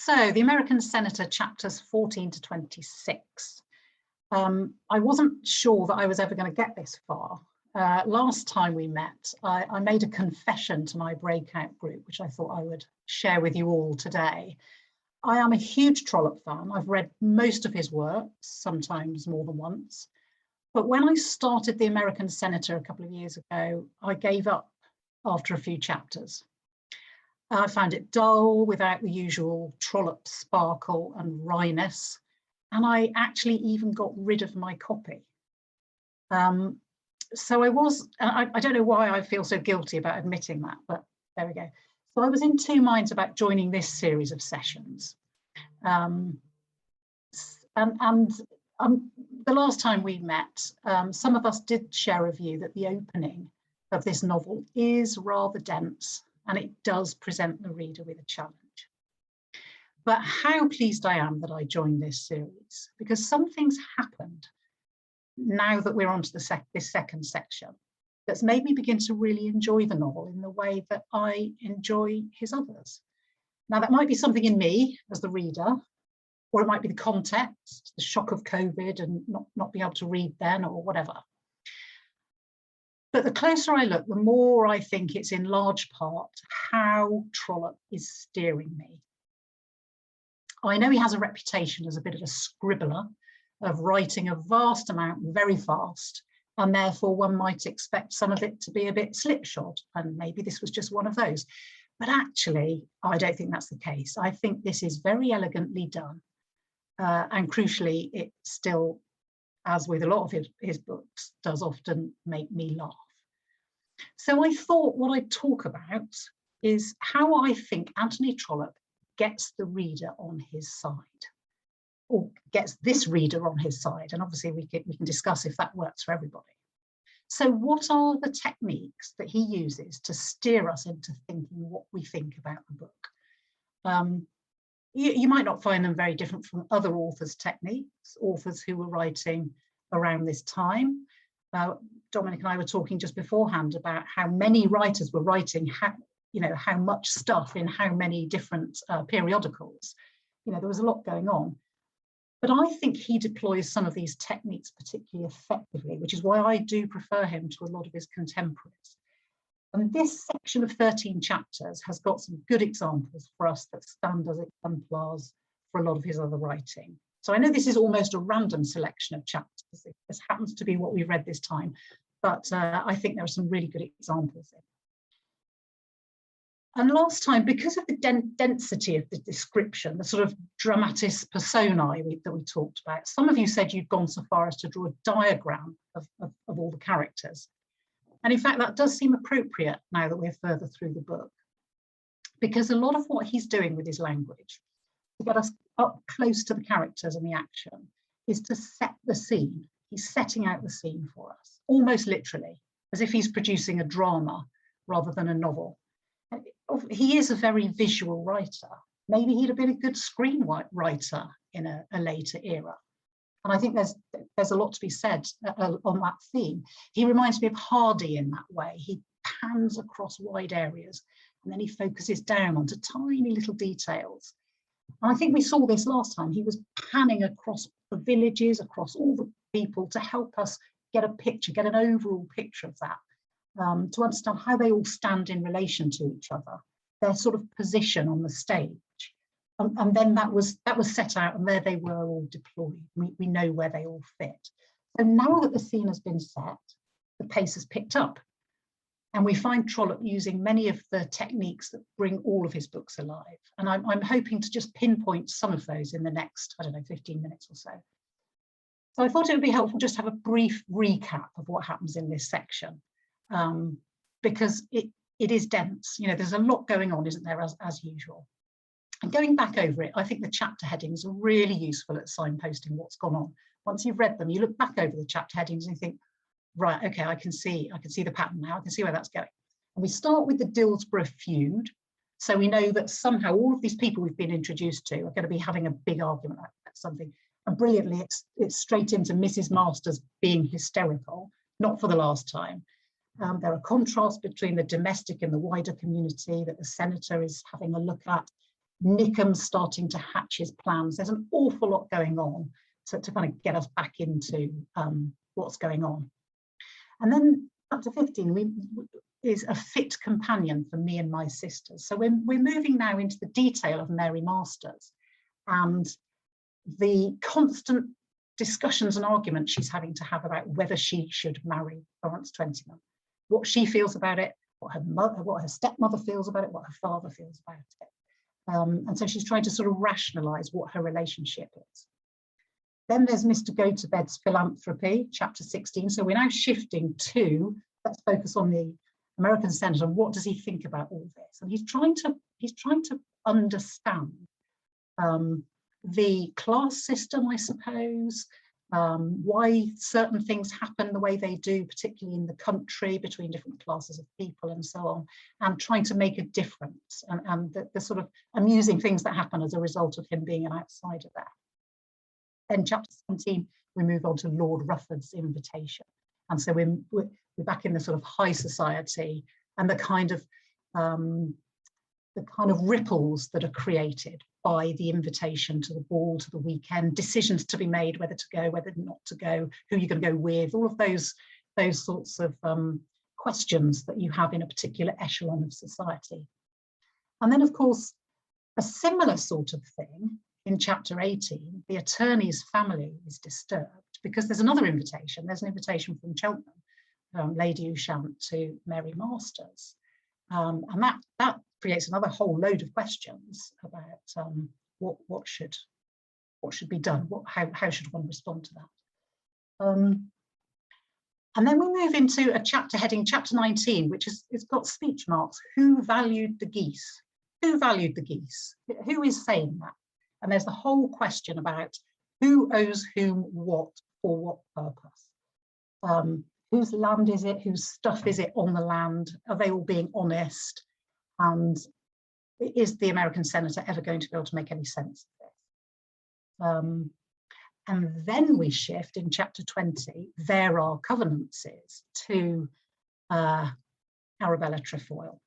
So the American Senator, chapters 14 to 26. I wasn't sure that I was ever going to get this far. Last time we met, I made a confession to my breakout group, which I thought I would share with you all today. I am a huge Trollope fan. I've read most of his works, sometimes more than once. But when I started the American Senator a couple of years ago, I gave up after a few chapters. I found it dull without the usual Trollope sparkle and wryness, and I actually even got rid of my copy. So I don't know why I feel so guilty about admitting that, but there we go. So I was in two minds about joining this series of sessions. The last time we met, some of us did share a view that the opening of this novel is rather dense, and it does present the reader with a challenge. But how pleased I am that I joined this series, because some things happened now that we're on to this second section that's made me begin to really enjoy the novel in the way that I enjoy his others. Now, that might be something in me as the reader, or it might be the context, the shock of COVID and not being able to read then, or whatever. But the closer I look, the more I think it's in large part how Trollope is steering me. I know he has a reputation as a bit of a scribbler, of writing a vast amount very fast, and therefore one might expect some of it to be a bit slipshod, and maybe this was just one of those. But actually, I don't think that's the case. I think this is very elegantly done, and crucially, it still, as with a lot of his books, does often make me laugh. So I thought what I'd talk about is how I think Anthony Trollope gets the reader on his side, or gets this reader on his side. And obviously we can discuss if that works for everybody. So what are the techniques that he uses to steer us into thinking what we think about the book? You might not find them very different from other authors' techniques, authors who were writing around this time. Dominic and I were talking just beforehand about how many writers were writing how much stuff in how many different periodicals. There was a lot going on. But I think he deploys some of these techniques particularly effectively, which is why I do prefer him to a lot of his contemporaries. And this section of 13 chapters has got some good examples for us that stand as exemplars for a lot of his other writing. So I know this is almost a random selection of chapters. This happens to be what we've read this time, but I think there are some really good examples there. And last time, because of the density of the description, the sort of dramatis personae that we talked about, some of you said you'd gone so far as to draw a diagram of all the characters. And in fact, that does seem appropriate now that we're further through the book, because a lot of what he's doing with his language to get us up close to the characters and the action is to set the scene. He's setting out the scene for us, almost literally, as if he's producing a drama rather than a novel. He is a very visual writer. Maybe he'd have been a good screenwriter in a later era. And I think there's a lot to be said on that theme. He reminds me of Hardy in that way. He pans across wide areas and then he focuses down onto tiny little details. And I think we saw this last time. He was panning across the villages, across all the people to help us get a picture, get an overall picture of that. To understand how they all stand in relation to each other, their sort of position on the stage. And then that was set out, and there they were all deployed. We know where they all fit. So now that the scene has been set, the pace has picked up. And we find Trollope using many of the techniques that bring all of his books alive. And I'm hoping to just pinpoint some of those in the next, 15 minutes or so. So I thought it would be helpful just to have a brief recap of what happens in this section. Because it is dense. There's a lot going on, isn't there, as usual. And going back over it, I think the chapter headings are really useful at signposting what's gone on. Once you've read them, you look back over the chapter headings and you think, right, okay, I can see the pattern now. I can see where that's going. And we start with the Dillsborough feud. So we know that somehow all of these people we've been introduced to are going to be having a big argument about something. And brilliantly, it's straight into Mrs. Masters being hysterical, not for the last time. There are contrasts between the domestic and the wider community that the senator is having a look at. Nickum's starting to hatch his plans. There's an awful lot going on to kind of get us back into what's going on. And then up to 15 is a fit companion for me and my sisters. So we're moving now into the detail of Mary Masters and the constant discussions and arguments she's having to have about whether she should marry Florence Twentyman, what she feels about it, what her stepmother feels about it, what her father feels about it. And so she's trying to sort of rationalise what her relationship is. Then there's Mr. Gotobed's philanthropy, chapter 16. So we're now shifting to, let's focus on the American senator. What does he think about all this? And he's trying to understand the class system, I suppose, why certain things happen the way they do, particularly in the country, between different classes of people and so on, and trying to make a difference, and the sort of amusing things that happen as a result of him being an outsider there. Then chapter 17, we move on to Lord Rufford's invitation. And so we're back in the sort of high society and the kind of ripples that are created by the invitation to the ball, to the weekend, decisions to be made, whether to go, whether not to go, who you're going to go with, all of those sorts of questions that you have in a particular echelon of society. And then, of course, a similar sort of thing in chapter 18, the attorney's family is disturbed because there's another invitation. There's an invitation from Cheltenham, Lady Ushant, to Mary Masters. And that creates another whole load of questions about what should be done, how should one respond to that. And then we move into a chapter heading, chapter 19, which it's got speech marks. Who valued the geese? Who valued the geese? Who is saying that? And there's the whole question about who owes whom what for what purpose. Whose land is it? Whose stuff is it on the land? Are they all being honest? And is the American senator ever going to be able to make any sense of this? And then we shift in chapter 20, there are covenances, to Arabella Trefoil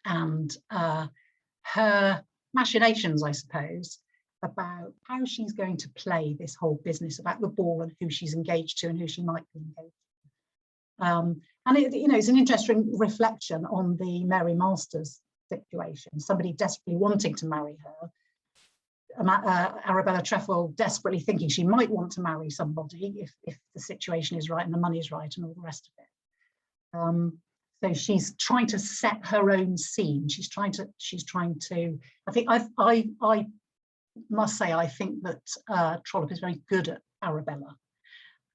and her machinations, I suppose, about how she's going to play this whole business about the ball and who she's engaged to and who she might be engaged to. And it's an interesting reflection on the Mary Masters situation. Somebody desperately wanting to marry her, Arabella Trefoil desperately thinking she might want to marry somebody if the situation is right and the money's right and all the rest of it. So she's trying to set her own scene. She's trying to. I think I must say I think that Trollope is very good at Arabella,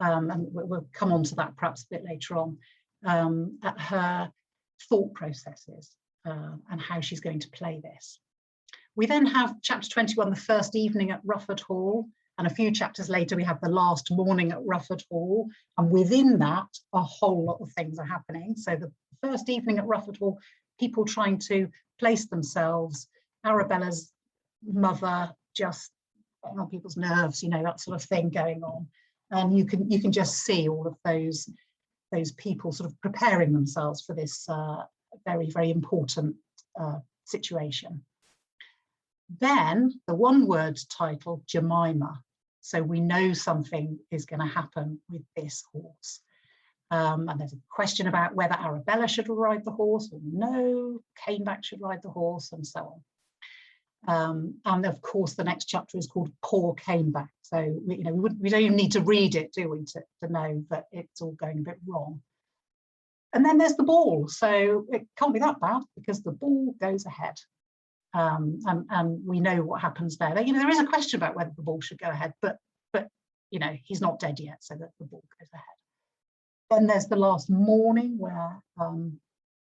and we'll come on to that perhaps a bit later on, at her thought processes and how she's going to play this. We then have chapter 21, the first evening at Rufford Hall, and a few chapters later we have the last morning at Rufford Hall, and within that a whole lot of things are happening. So the first evening at Rufford Hall, people trying to place themselves, Arabella's mother just getting on people's nerves, that sort of thing going on, and you can just see all of those people sort of preparing themselves for this very, very important situation. Then the one-word title, Jemima. So we know something is going to happen with this horse. And there's a question about whether Arabella should ride the horse or no, Caneback should ride the horse, and so on. And of course, the next chapter is called Poor Caneback. So we don't even need to read it, do we, to know that it's all going a bit wrong. And then there's the ball. So it can't be that bad because the ball goes ahead. And we know what happens there. There is a question about whether the ball should go ahead, but he's not dead yet, so that the ball goes ahead. Then there's the last morning where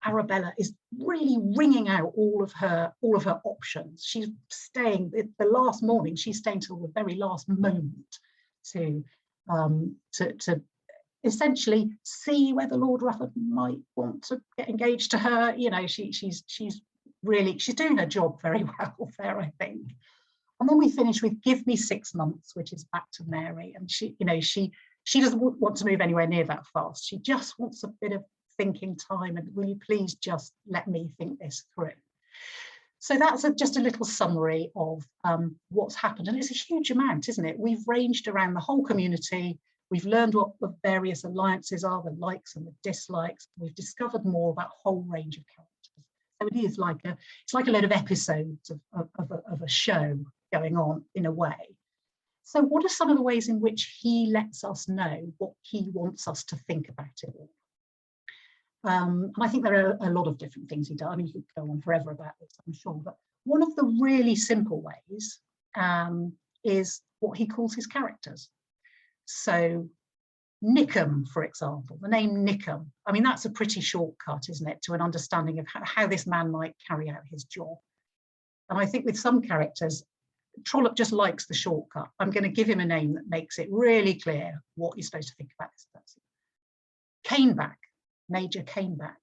Arabella is really ringing out all of her options. She's staying the last morning. She's staying till the very last moment to essentially see whether Lord Rufford might want to get engaged to her. She's doing her job very well there, I think. And then we finish with Give Me 6 months, which is back to Mary, and she doesn't want to move anywhere near that fast. She just wants a bit of thinking time, and will you please just let me think this through. So that's just a little summary of what's happened. And it's a huge amount, isn't it? We've ranged around the whole community. We've learned what the various alliances are, the likes and the dislikes. We've discovered more about a whole range of characters. So it is like it's like a load of episodes of a show going on in a way. So what are some of the ways in which he lets us know what he wants us to think about it all? And I think there are a lot of different things he does. I mean, you could go on forever about this, I'm sure. But one of the really simple ways is what he calls his characters. So Nickum, for example, the name Nickum, I mean, that's a pretty shortcut, isn't it, to an understanding of how this man might carry out his job. And I think with some characters, Trollope just likes the shortcut. I'm going to give him a name that makes it really clear what you're supposed to think about this person. Caneback, Major Caneback.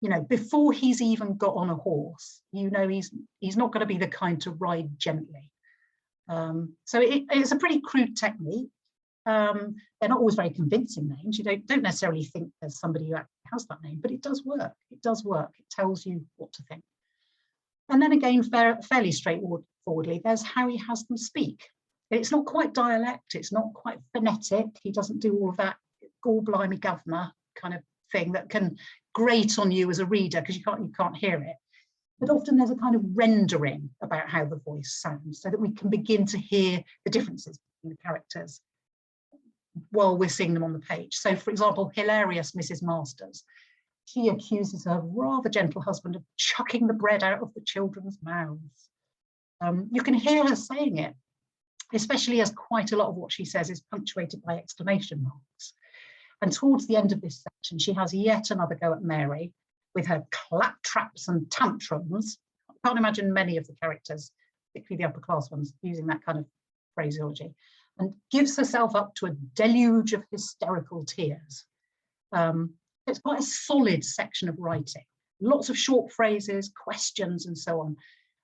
You know, before he's even got on a horse, you know he's not going to be the kind to ride gently. So it's a pretty crude technique. They're not always very convincing names. You don't necessarily think there's somebody who actually has that name, but it does work. It does work. It tells you what to think. And then again, fairly straightforwardly, there's how he has them speak. It's not quite dialect. It's not quite phonetic. He doesn't do all of that gall-blimey governor kind of thing that can grate on you as a reader because you can't hear it. But often there's a kind of rendering about how the voice sounds so that we can begin to hear the differences between the characters while we're seeing them on the page. So, for example, hilarious Mrs. Masters. She accuses her rather gentle husband of chucking the bread out of the children's mouths. You can hear her saying it, especially as quite a lot of what she says is punctuated by exclamation marks. And towards the end of this section, she has yet another go at Mary with her claptraps and tantrums. I can't imagine many of the characters, particularly the upper class ones, using that kind of phraseology, and gives herself up to a deluge of hysterical tears. It's quite a solid section of writing, lots of short phrases, questions, and so on.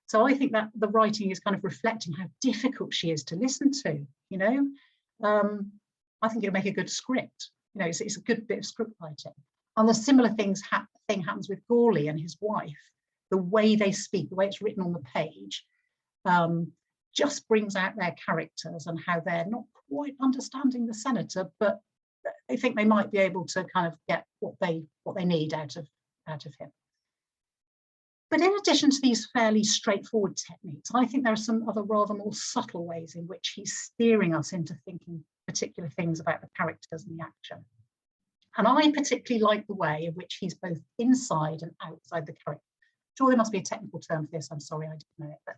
So I think that the writing is kind of reflecting how difficult she is to listen to, you know. I think it'll make a good script. You know, it's a good bit of script writing. And the similar thing happens with Gourley and his wife. The way they speak, the way it's written on the page, just brings out their characters and how they're not quite understanding the senator, but they think they might be able to kind of get what they need out of him. But in addition to these fairly straightforward techniques, I think there are some other rather more subtle ways in which he's steering us into thinking particular things about the characters and the action. And I particularly like the way in which he's both inside and outside the character. I'm sure there must be a technical term for this, I'm sorry I didn't know it, but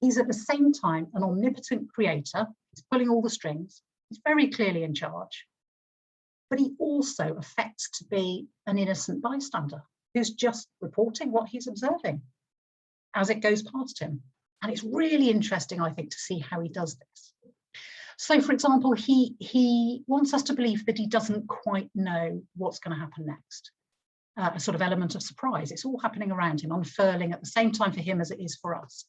he's at the same time an omnipotent creator. He's pulling all the strings. He's very clearly in charge. But he also affects to be an innocent bystander who's just reporting what he's observing as it goes past him. And it's really interesting, I think, to see how he does this. So, for example, he wants us to believe that he doesn't quite know what's going to happen next. A sort of element of surprise. It's all happening around him, unfurling at the same time for him as it is for us.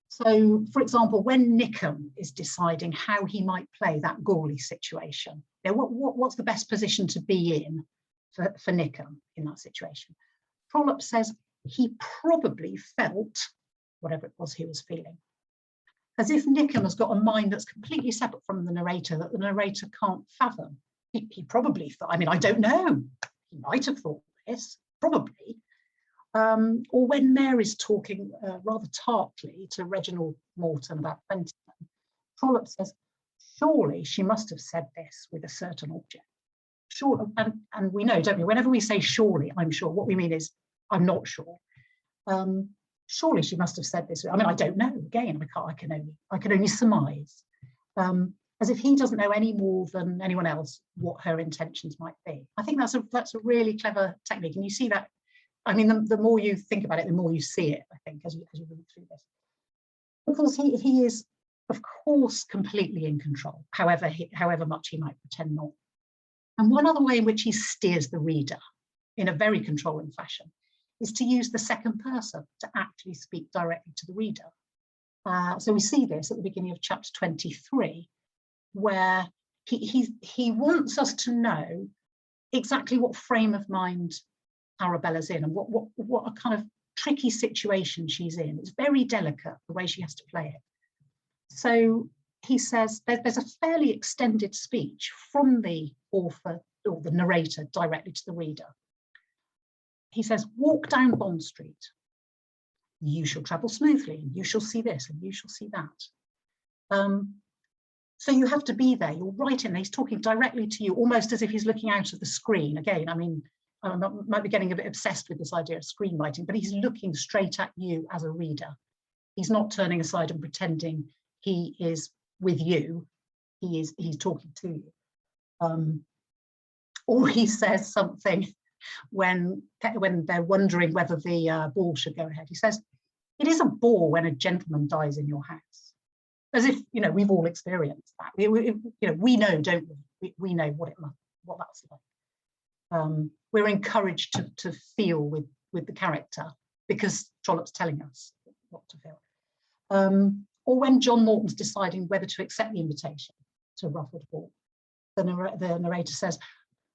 So, for example, when Nickum is deciding how he might play that Gourley situation, you know, what's the best position to be in for Nickum in that situation? Trollope says he probably felt, whatever it was he was feeling, as if Nickum has got a mind that's completely separate from the narrator, that the narrator can't fathom. He probably thought, I mean, I don't know, he might have thought this, probably. Or when Mary's talking rather tartly to Reginald Morton about Fenton, Trollope says, surely she must have said this with a certain object. Sure, and we know, don't we, whenever we say surely, I'm sure, what we mean is, I'm not sure. Surely she must have said this. I mean, I don't know. Again, I can only surmise, as if he doesn't know any more than anyone else what her intentions might be. I think that's a really clever technique, and you see that. I mean, the more you think about it, the more you see it, I think, as you read through this. Because he is, of course, completely in control, however much he might pretend not. And one other way in which he steers the reader in a very controlling fashion is to use the second person to actually speak directly to the reader. So we see this at the beginning of chapter 23, where he wants us to know exactly what frame of mind Arabella's in and what a kind of tricky situation she's in. It's very delicate, the way she has to play it. So he says there's a fairly extended speech from the author or the narrator directly to the reader. He says, walk down Bond Street. You shall travel smoothly, and you shall see this, and you shall see that. So you have to be there, you're right in there. He's talking directly to you, almost as if he's looking out of the screen. Again, I mean, I might be getting a bit obsessed with this idea of screenwriting, but he's looking straight at you as a reader. He's not turning aside and pretending he is with you. He's talking to you. Or he says something when they're wondering whether the ball should go ahead. He says, it is a bore when a gentleman dies in your house. As if, you know, we've all experienced that. We know, don't we? We know what that's like. We're encouraged to feel with the character because Trollope's telling us what to feel. Or when John Morton's deciding whether to accept the invitation to Rufford Hall, the narrator says,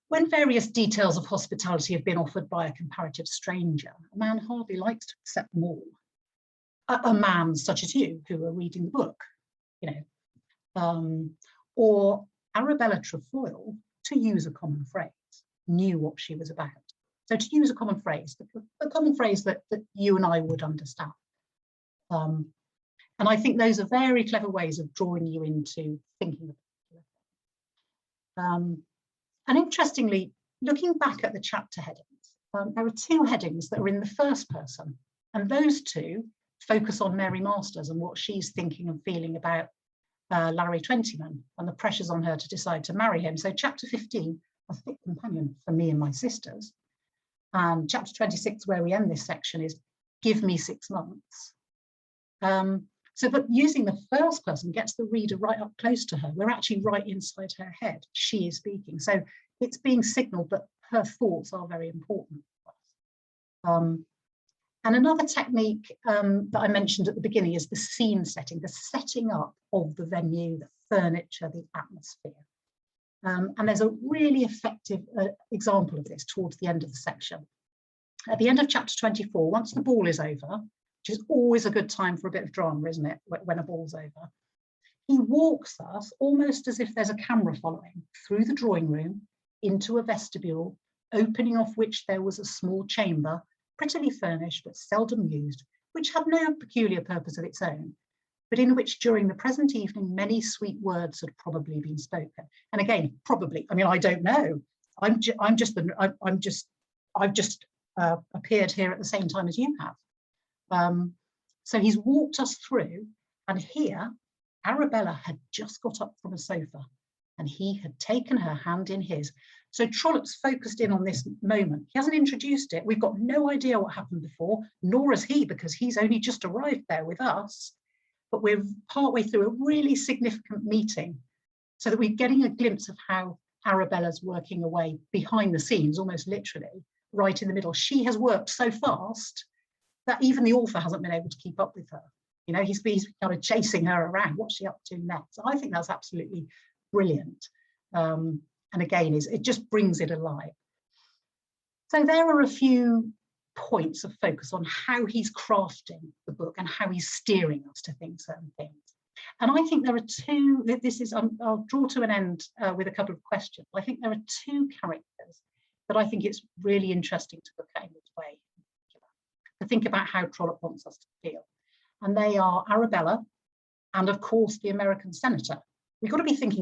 when various details of hospitality have been offered by a comparative stranger, a man hardly likes to accept them all. A man such as you, who are reading the book, you know, or Arabella Trefoil, to use a common phrase, knew what she was about. So to use a common phrase, a common phrase that you and I would understand. And I think those are very clever ways of drawing you into thinking of it. And interestingly, looking back at the chapter headings, there are two headings that are in the first person, and those two focus on Mary Masters and what she's thinking and feeling about Larry Twentyman and the pressures on her to decide to marry him. So chapter 15, a fit companion for me and my sisters. And chapter 26, where we end this section, is give me 6 months. So that using the first person gets the reader right up close to her. We're actually right inside her head. She is speaking. So it's being signaled that her thoughts are very important for us. And another technique that I mentioned at the beginning is the scene setting, the setting up of the venue, the furniture, the atmosphere. And there's a really effective example of this towards the end of the section. At the end of chapter 24, once the ball is over, which is always a good time for a bit of drama, isn't it, when a ball's over, he walks us almost as if there's a camera following through the drawing room into a vestibule, opening off which there was a small chamber, prettily furnished but seldom used, which had no peculiar purpose of its own, but in which during the present evening many sweet words had probably been spoken. And again, probably, I mean, I don't know. I've just appeared here at the same time as you have. So he's walked us through, and here Arabella had just got up from a sofa and he had taken her hand in his. So Trollope's focused in on this moment. He hasn't introduced it. We've got no idea what happened before, nor has he, because he's only just arrived there with us. But we're partway through a really significant meeting so that we're getting a glimpse of how Arabella's working away behind the scenes, almost literally, right in the middle. She has worked so fast that even the author hasn't been able to keep up with her. You know, he's kind of chasing her around. What's she up to next? I think that's absolutely brilliant. And again, it just brings it alive. So there are a few points of focus on how he's crafting the book and how he's steering us to think certain things. And I think there are two, I'll draw to an end with a couple of questions. I think there are two characters that I think it's really interesting to look at in this way, to think about how Trollope wants us to feel. And they are Arabella and, of course, the American senator. We've got to be thinking